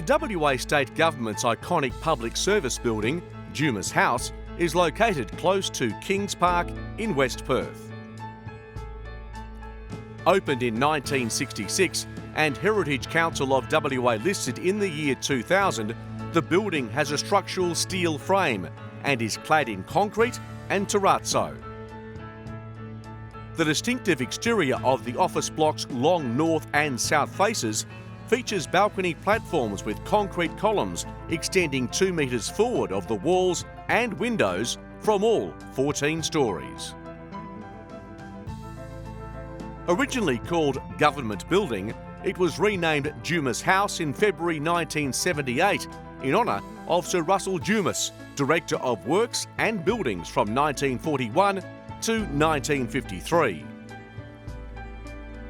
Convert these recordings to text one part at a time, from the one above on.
The WA State Government's iconic public service building, Dumas House, is located close to Kings Park in West Perth. Opened in 1966 and Heritage Council of WA listed in the year 2000, the building has a structural steel frame and is clad in concrete and terrazzo. The distinctive exterior of the office block's long north and south faces features balcony platforms with concrete columns extending 2 metres forward of the walls and windows from all 14 stories. Originally called Government Building, it was renamed Dumas House in February 1978 in honour of Sir Russell Dumas, Director of Works and Buildings from 1941 to 1953.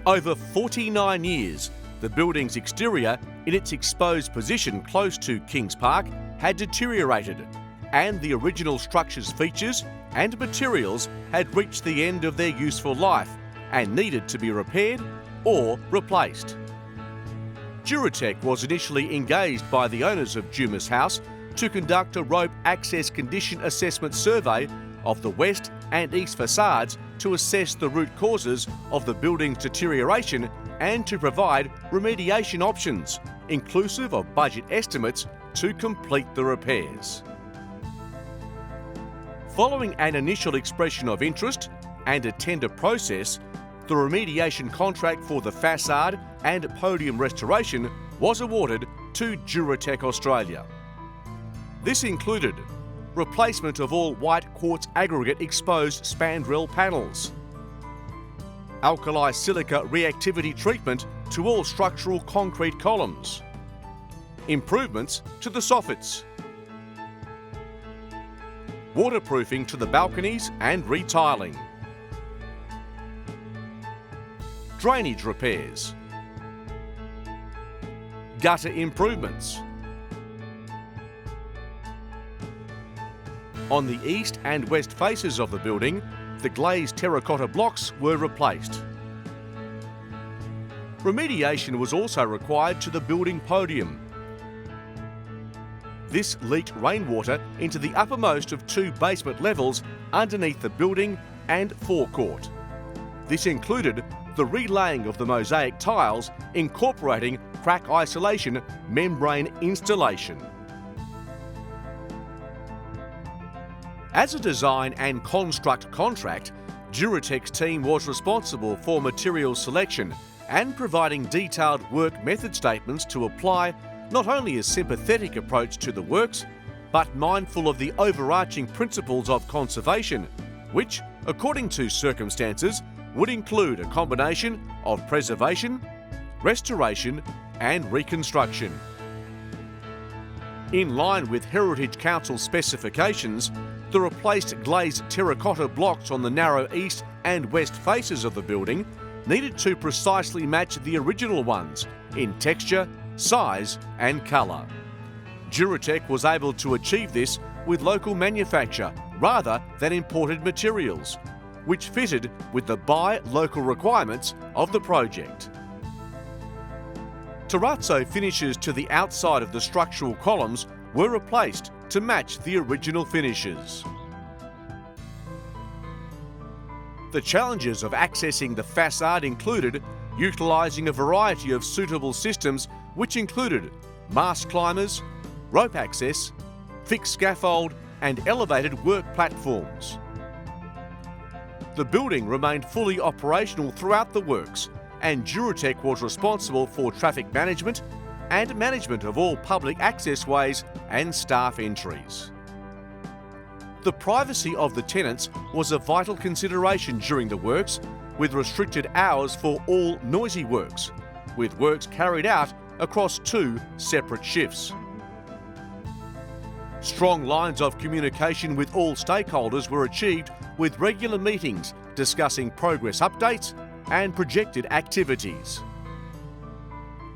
Over 49 years, the building's exterior, in its exposed position close to Kings Park, had deteriorated, and the original structure's features and materials had reached the end of their useful life and needed to be repaired or replaced. Duratec was initially engaged by the owners of Dumas House to conduct a rope access condition assessment survey of the west and east facades to assess the root causes of the building's deterioration and to provide remediation options, inclusive of budget estimates, to complete the repairs. Following an initial expression of interest and a tender process, the remediation contract for the facade and podium restoration was awarded to Duratec Australia. This included replacement of all white quartz aggregate exposed spandrel panels, alkali silica reactivity treatment to all structural concrete columns, improvements to the soffits, waterproofing to the balconies and retiling, drainage repairs, gutter improvements. On the east and west faces of the building, the glazed terracotta blocks were replaced. Remediation was also required to the building podium. This leaked rainwater into the uppermost of 2 basement levels underneath the building and forecourt. This included the relaying of the mosaic tiles incorporating crack isolation membrane installation. As a design and construct contract, Duratec's team was responsible for material selection and providing detailed work method statements to apply not only a sympathetic approach to the works, but mindful of the overarching principles of conservation, which, according to circumstances, would include a combination of preservation, restoration and reconstruction. In line with Heritage Council specifications, the replaced glazed terracotta blocks on the narrow east and west faces of the building needed to precisely match the original ones in texture, size and colour. Duratec was able to achieve this with local manufacture rather than imported materials, which fitted with the buy local requirements of the project. Terrazzo finishes to the outside of the structural columns were replaced to match the original finishes. The challenges of accessing the facade included utilising a variety of suitable systems which included mast climbers, rope access, fixed scaffold and elevated work platforms. The building remained fully operational throughout the works, and Duratec was responsible for traffic management and management of all public accessways and staff entries. The privacy of the tenants was a vital consideration during the works, with restricted hours for all noisy works, with works carried out across 2 separate shifts. Strong lines of communication with all stakeholders were achieved with regular meetings discussing progress updates and projected activities.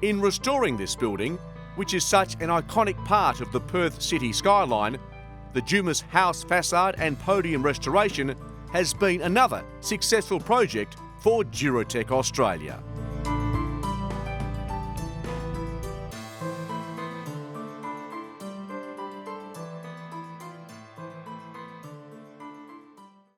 In restoring this building, which is such an iconic part of the Perth city skyline, the Dumas House facade and podium restoration has been another successful project for Duratec Australia.